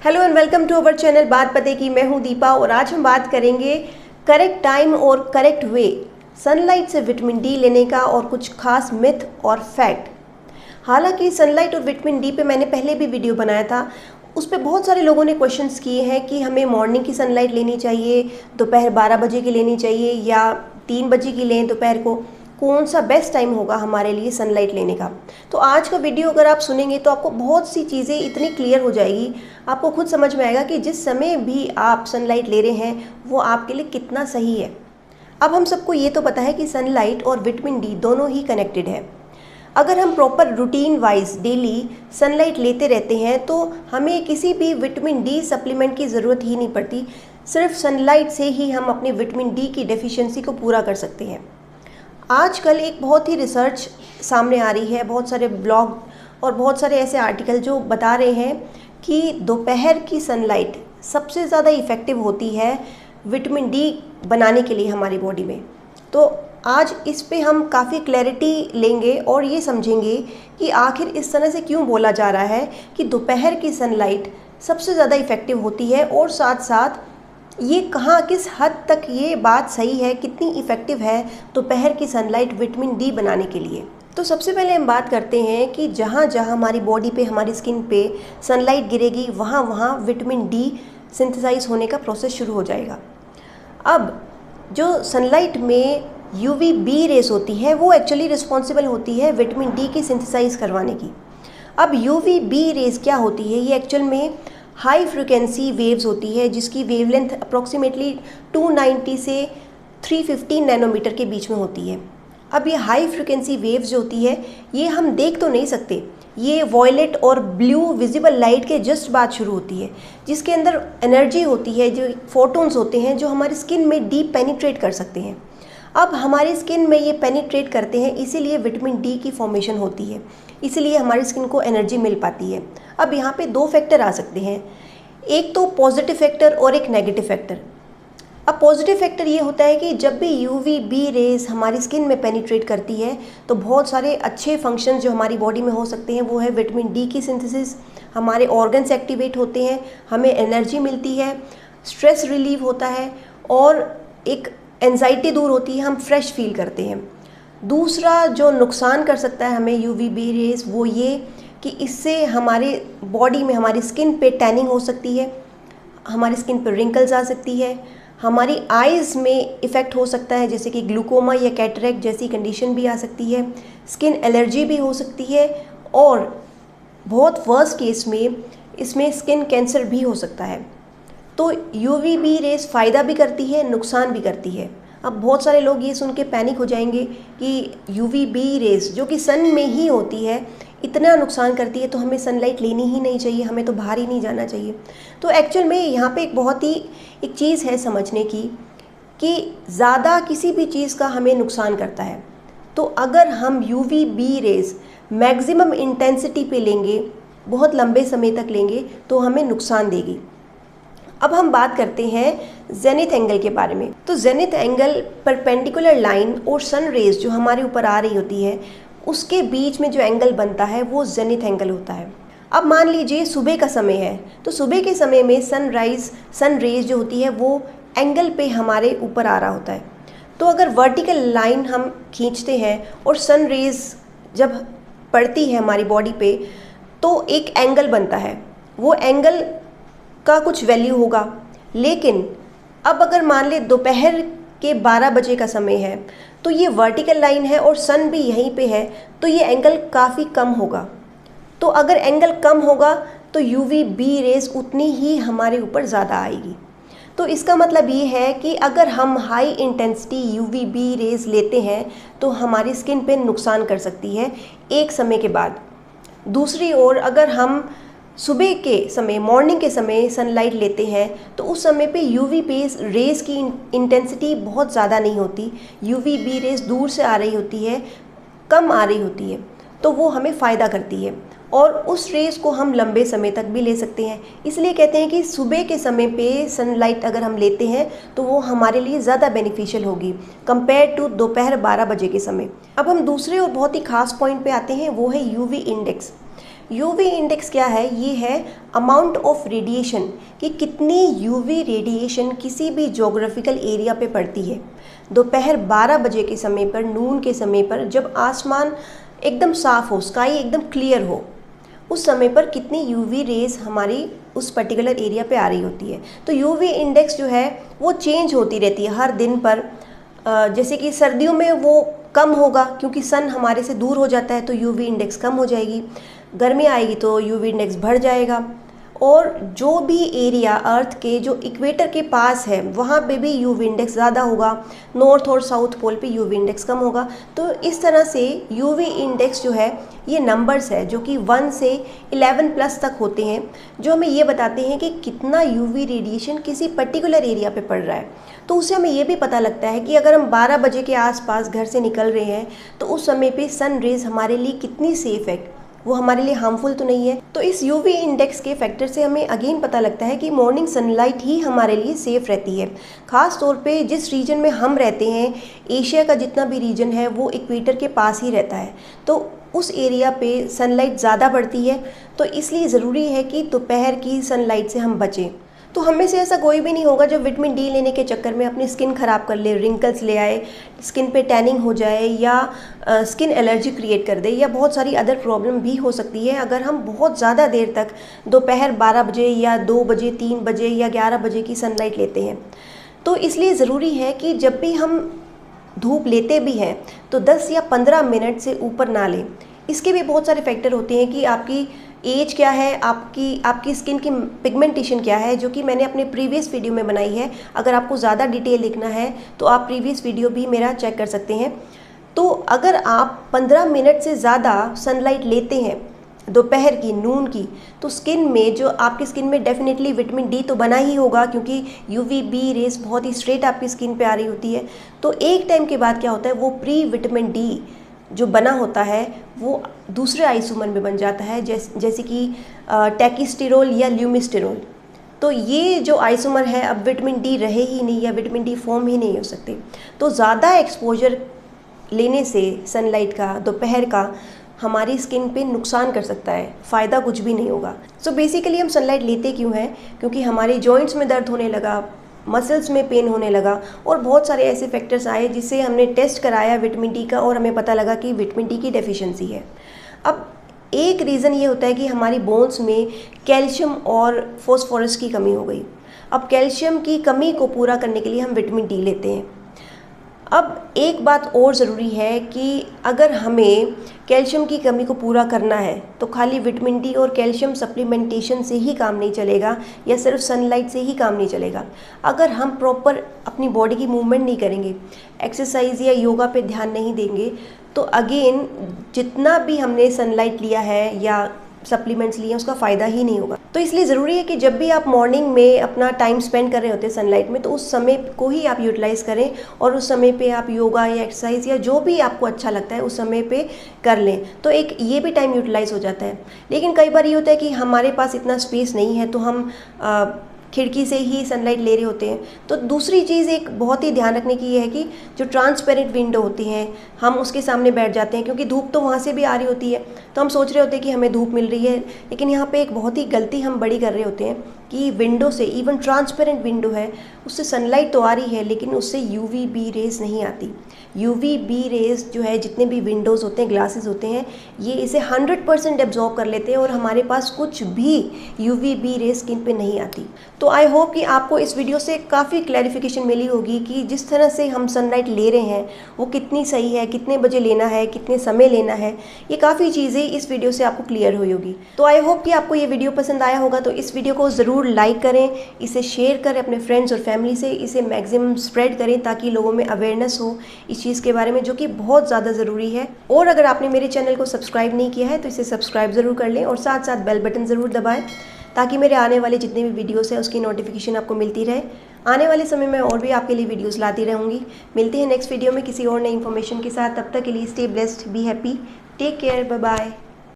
Hello and welcome to our channel बात पते की। मैं हूं दीपा और आज हम बात करेंगे करेक्ट टाइम और करेक्ट वे सनलाइट से विटामिन डी लेने का और कुछ खास मिथ और फैक्ट। हालांकि सनलाइट और विटामिन डी पे मैंने पहले भी वीडियो बनाया था, उस पर बहुत सारे लोगों ने क्वेश्चंस किए हैं कि हमें मॉर्निंग की सनलाइट लेनी चाहिए, दोपहर 12 बजे की लेनी चाहिए या 3 बजे की लें दोपहर को, कौन सा बेस्ट टाइम होगा हमारे लिए सनलाइट लेने का। तो आज का वीडियो अगर आप सुनेंगे तो आपको बहुत सी चीज़ें इतनी क्लियर हो जाएगी, आपको खुद समझ में आएगा कि जिस समय भी आप सनलाइट ले रहे हैं वो आपके लिए कितना सही है। अब हम सबको ये तो पता है कि सनलाइट और विटामिन डी दोनों ही कनेक्टेड है। अगर हम proper routine wise daily sunlight लेते रहते हैं तो हमें किसी भी विटामिन डी सप्लीमेंट की ज़रूरत ही नहीं पड़ती, सिर्फ सनलाइट से ही हम अपनी विटामिन डी की डेफिशिएंसी को पूरा कर सकते हैं। आजकल एक बहुत ही रिसर्च सामने आ रही है, बहुत सारे ब्लॉग और बहुत सारे ऐसे आर्टिकल जो बता रहे हैं कि दोपहर की सनलाइट सबसे ज़्यादा इफ़ेक्टिव होती है विटामिन डी बनाने के लिए हमारी बॉडी में। तो आज इस पे हम काफ़ी क्लैरिटी लेंगे और ये समझेंगे कि आखिर इस तरह से क्यों बोला जा रहा है कि दोपहर की सनलाइट सबसे ज़्यादा इफ़ेक्टिव होती है, और साथ साथ ये कहाँ किस हद तक ये बात सही है, कितनी इफ़ेक्टिव है दोपहर की सनलाइट विटामिन डी बनाने के लिए। तो सबसे पहले हम बात करते हैं कि जहाँ जहाँ हमारी बॉडी पे, हमारी स्किन पे सनलाइट गिरेगी वहाँ वहाँ विटामिन डी सिंथेसाइज होने का प्रोसेस शुरू हो जाएगा। अब जो सनलाइट में यूवी बी रेस होती है वो एक्चुअली रिस्पॉन्सिबल होती है विटामिन डी की सिंथेसाइज करवाने की। अब यूवी बी रेस क्या होती है, ये एक्चुअल में हाई फ्रिक्वेंसी वेव्स होती है जिसकी वेवलेंथ अप्रॉक्सीमेटली 290 से 315 नैनोमीटर के बीच में होती है। अब ये हाई फ्रिक्वेंसी वेव्स जो होती है ये हम देख तो नहीं सकते, ये वॉयलेट और ब्लू विजिबल लाइट के जस्ट बाद शुरू होती है, जिसके अंदर एनर्जी होती है, जो फोटोन्स होते हैं जो हमारी स्किन में डीप पेनिट्रेट कर सकते हैं। अब हमारी स्किन में ये पेनिट्रेट करते हैं, इसीलिए विटामिन डी की फॉर्मेशन होती है, इसीलिए हमारी स्किन को एनर्जी मिल पाती है। अब यहाँ पे दो फैक्टर आ सकते हैं, एक तो पॉजिटिव फैक्टर और एक नेगेटिव फैक्टर। अब पॉजिटिव फैक्टर ये होता है कि जब भी यूवी बी रेज हमारी स्किन में पेनिट्रेट करती है तो बहुत सारे अच्छे फंक्शंस जो हमारी बॉडी में हो सकते हैं वो है विटामिन डी की सिंथेसिस, हमारे ऑर्गन्स एक्टिवेट होते हैं, हमें एनर्जी मिलती है, स्ट्रेस रिलीव होता है और एक एंजाइटी दूर होती है, हम फ्रेश फील करते हैं। दूसरा जो नुकसान कर सकता है हमें यूवी बी रेज वो ये कि इससे हमारे बॉडी में, हमारी स्किन पे टैनिंग हो सकती है, हमारी स्किन पे रिंकल्स आ सकती है, हमारी आइज़ में इफ़ेक्ट हो सकता है जैसे कि ग्लूकोमा या कैटरेक्ट जैसी कंडीशन भी आ सकती है, स्किन एलर्जी भी हो सकती है और बहुत वर्स्ट केस में इसमें स्किन कैंसर भी हो सकता है। तो यूवी बी रेस फ़ायदा भी करती है, नुकसान भी करती है। अब बहुत सारे लोग ये सुन के पैनिक हो जाएंगे कि यूवी बी रेस जो कि सन में ही होती है इतना नुकसान करती है तो हमें सनलाइट लेनी ही नहीं चाहिए, हमें तो बाहर ही नहीं जाना चाहिए। तो एक्चुअल में यहाँ पे एक बहुत ही एक चीज़ है समझने की कि ज़्यादा किसी भी चीज़ का हमें नुकसान करता है। तो अगर हम UV B rays maximum intensity पे लेंगे, बहुत लंबे समय तक लेंगे तो हमें नुकसान देगी। अब हम बात करते हैं जेनिथ एंगल के बारे में। तो जेनिथ एंगल परपेंडिकुलर लाइन और सन रेज जो हमारे ऊपर आ रही होती है उसके बीच में जो एंगल बनता है वो जेनिथ एंगल होता है। अब मान लीजिए सुबह का समय है तो सुबह के समय में सन रेज जो होती है वो एंगल पे हमारे ऊपर आ रहा होता है। तो अगर वर्टिकल लाइन हम खींचते हैं और सन रेज जब पड़ती है हमारी बॉडी पे तो एक एंगल बनता है, वो एंगल का कुछ वैल्यू होगा। लेकिन अब अगर मान ले दोपहर के 12 बजे का समय है तो ये वर्टिकल लाइन है और सन भी यहीं पे है तो ये एंगल काफ़ी कम होगा। तो अगर एंगल कम होगा तो यूवी बी रेस उतनी ही हमारे ऊपर ज़्यादा आएगी। तो इसका मतलब ये है कि अगर हम high intensity UV B rays लेते हैं तो हमारी स्किन पे नुकसान कर सकती है एक समय के बाद। दूसरी ओर अगर हम सुबह के समय, मॉर्निंग के समय सनलाइट लेते हैं तो उस समय पे यूवी रेस की इंटेंसिटी बहुत ज़्यादा नहीं होती, यूवी बी रेस दूर से आ रही होती है, कम आ रही होती है, तो वो हमें फ़ायदा करती है और उस रेस को हम लंबे समय तक भी ले सकते हैं। इसलिए कहते हैं कि सुबह के समय पे सनलाइट अगर हम लेते हैं तो वो हमारे लिए ज़्यादा बेनिफिशियल होगी कंपेयर टू दोपहर 12 बजे के समय। अब हम दूसरे और बहुत ही खास पॉइंट पे आते हैं, वो है यूवी इंडेक्स। यूवी इंडेक्स क्या है? ये है अमाउंट ऑफ रेडिएशन, कि कितनी यूवी रेडिएशन किसी भी ज्योग्राफिकल एरिया पे पड़ती है। दोपहर 12 बजे के समय पर, नून के समय पर, जब आसमान एकदम साफ़ हो, स्काई एकदम क्लियर हो, उस समय पर कितनी यूवी रेज हमारी उस पर्टिकुलर एरिया पे आ रही होती है। तो यूवी इंडेक्स जो है वो चेंज होती रहती है हर दिन पर। जैसे कि सर्दियों में वो कम होगा क्योंकि सन हमारे से दूर हो जाता है, तो यूवी इंडेक्स कम हो जाएगी। गर्मी आएगी तो यूवी इंडेक्स बढ़ जाएगा। और जो भी एरिया अर्थ के जो इक्वेटर के पास है वहाँ पे भी यूवी इंडेक्स ज़्यादा होगा, नॉर्थ और साउथ पोल पे यूवी इंडेक्स कम होगा। तो इस तरह से यूवी इंडेक्स जो है ये नंबर्स है जो कि 1 से 11 प्लस तक होते हैं, जो हमें ये बताते हैं कि कितना यूवी रेडिएशन किसी पर्टिकुलर एरिया पे पड़ रहा है। तो उससे हमें ये भी पता लगता है कि अगर हम 12 बजे के आसपास घर से निकल रहे हैं तो उस समय पे सन रेज हमारे लिए कितनी सेफ़ है, वो हमारे लिए हार्मफुल तो नहीं है। तो इस यूवी इंडेक्स के फैक्टर से हमें अगेन पता लगता है कि मॉर्निंग सनलाइट ही हमारे लिए सेफ़ रहती है। ख़ास तौर पे जिस रीजन में हम रहते हैं, एशिया का जितना भी रीजन है वो इक्वेटर के पास ही रहता है, तो उस एरिया पे सनलाइट ज़्यादा पड़ती है। तो इसलिए ज़रूरी है कि दोपहर की सनलाइट से हम बचें। तो हम में से ऐसा कोई भी नहीं होगा जो विटामिन डी लेने के चक्कर में अपनी स्किन ख़राब कर ले, रिंकल्स ले आए, स्किन पे टैनिंग हो जाए या स्किन एलर्जी क्रिएट कर दे, या बहुत सारी अदर प्रॉब्लम भी हो सकती है अगर हम बहुत ज़्यादा देर तक दोपहर 12 बजे या 2 बजे, 3 बजे या 11 बजे की सनलाइट लेते हैं। तो इसलिए ज़रूरी है कि जब भी हम धूप लेते भी हैं तो 10 या 15 मिनट से ऊपर ना लें। इसके भी बहुत सारे फैक्टर होते हैं कि आपकी एज क्या है, आपकी स्किन की पिगमेंटेशन क्या है, जो कि मैंने अपने प्रीवियस वीडियो में बनाई है। अगर आपको ज़्यादा डिटेल देखना है तो आप प्रीवियस वीडियो भी मेरा चेक कर सकते हैं। तो अगर आप 15 मिनट से ज़्यादा सनलाइट लेते हैं दोपहर की, नून की, तो स्किन में जो आपकी स्किन में डेफिनेटली विटामिन डी तो बना ही होगा, क्योंकि यूवीबी रेस बहुत ही स्ट्रेट आपकी स्किन पे आ रही होती है। तो एक टाइम के बाद क्या होता है, वो प्री विटामिन डी जो बना होता है वो दूसरे आइसोमर में बन जाता है, जैसे कि टैकिस्टेरोल या ल्यूमिस्टेरोल। तो ये जो आइसोमर है अब विटामिन डी रहे ही नहीं या विटामिन डी फॉर्म ही नहीं हो सकते। तो ज़्यादा एक्सपोजर लेने से सनलाइट का दोपहर का हमारी स्किन पे नुकसान कर सकता है, फ़ायदा कुछ भी नहीं होगा। सो बेसिकली हम सनलाइट लेते क्यों हैं? क्योंकि हमारे जॉइंट्स में दर्द होने लगा, मसल्स में पेन होने लगा, और बहुत सारे ऐसे फैक्टर्स आए जिससे हमने टेस्ट कराया विटामिन डी का और हमें पता लगा कि विटामिन डी की डेफिशिएंसी है। अब एक रीज़न ये होता है कि हमारी बोन्स में कैल्शियम और फॉस्फोरस की कमी हो गई। अब कैल्शियम की कमी को पूरा करने के लिए हम विटामिन डी लेते हैं। अब एक बात और ज़रूरी है कि अगर हमें कैल्शियम की कमी को पूरा करना है तो खाली विटामिन डी और कैल्शियम सप्लीमेंटेशन से ही काम नहीं चलेगा, या सिर्फ सनलाइट से ही काम नहीं चलेगा। अगर हम प्रॉपर अपनी बॉडी की मूवमेंट नहीं करेंगे, एक्सरसाइज या योगा पे ध्यान नहीं देंगे, तो अगेन जितना भी हमने सनलाइट लिया है या सप्लीमेंट्स लिए उसका फ़ायदा ही नहीं होगा। तो इसलिए ज़रूरी है कि जब भी आप मॉर्निंग में अपना टाइम स्पेंड कर रहे होते हैं सनलाइट में, तो उस समय को ही आप यूटिलाइज़ करें और उस समय पे आप योगा या एक्सरसाइज या जो भी आपको अच्छा लगता है उस समय पे कर लें, तो एक ये भी टाइम यूटिलाइज़ हो जाता है। लेकिन कई बार ये होता है कि हमारे पास इतना स्पेस नहीं है तो हम खिड़की से ही सनलाइट ले रहे होते हैं। तो दूसरी चीज़ एक बहुत ही ध्यान रखने की ये है कि जो ट्रांसपेरेंट विंडो होती हैं हम उसके सामने बैठ जाते हैं, क्योंकि धूप तो वहाँ से भी आ रही होती है, तो हम सोच रहे होते हैं कि हमें धूप मिल रही है, लेकिन यहाँ पे एक बहुत ही गलती हम बड़ी कर रहे होते हैं कि विंडो से, इवन ट्रांसपेरेंट विंडो है उससे सनलाइट तो आ रही है लेकिन उससे यूवीबी रेज नहीं आती। यूवीबी रेज जो है, जितने भी विंडोज़ होते हैं, ग्लासेस होते हैं, ये इसे 100% एब्जॉर्ब कर लेते हैं और हमारे पास कुछ भी यूवीबी रेज स्किन पे नहीं आती। तो आई होप कि आपको इस वीडियो से काफ़ी क्लैरिफिकेशन मिली होगी कि जिस तरह से हम सनलाइट ले रहे हैं वो कितनी सही है, कितने बजे लेना है, कितने समय लेना है, ये काफ़ी चीज़ें इस वीडियो से आपको क्लियर हुई होगी। तो आई होप कि आपको ये वीडियो पसंद आया होगा। तो इस वीडियो को ज़रूर लाइक करें, इसे शेयर करें अपने फ्रेंड्स और फैमिली से, इसे मैक्सिमम स्प्रेड करें ताकि लोगों में अवेयरनेस हो इस चीज़ के बारे में, जो कि बहुत ज़्यादा ज़रूरी है। और अगर आपने मेरे चैनल को सब्सक्राइब नहीं किया है तो इसे सब्सक्राइब ज़रूर कर लें और साथ साथ बेल बटन ज़रूर दबाएं ताकि मेरे आने वाले जितने भी वीडियोस हैं उसकी नोटिफिकेशन आपको मिलती रहे। आने वाले समय में और भी आपके लिए वीडियोस लाती रहूँगी। मिलते हैं नेक्स्ट वीडियो में किसी और नई इन्फॉर्मेशन के साथ। तब तक के लिए stay blessed, be happy, take care, bye bye.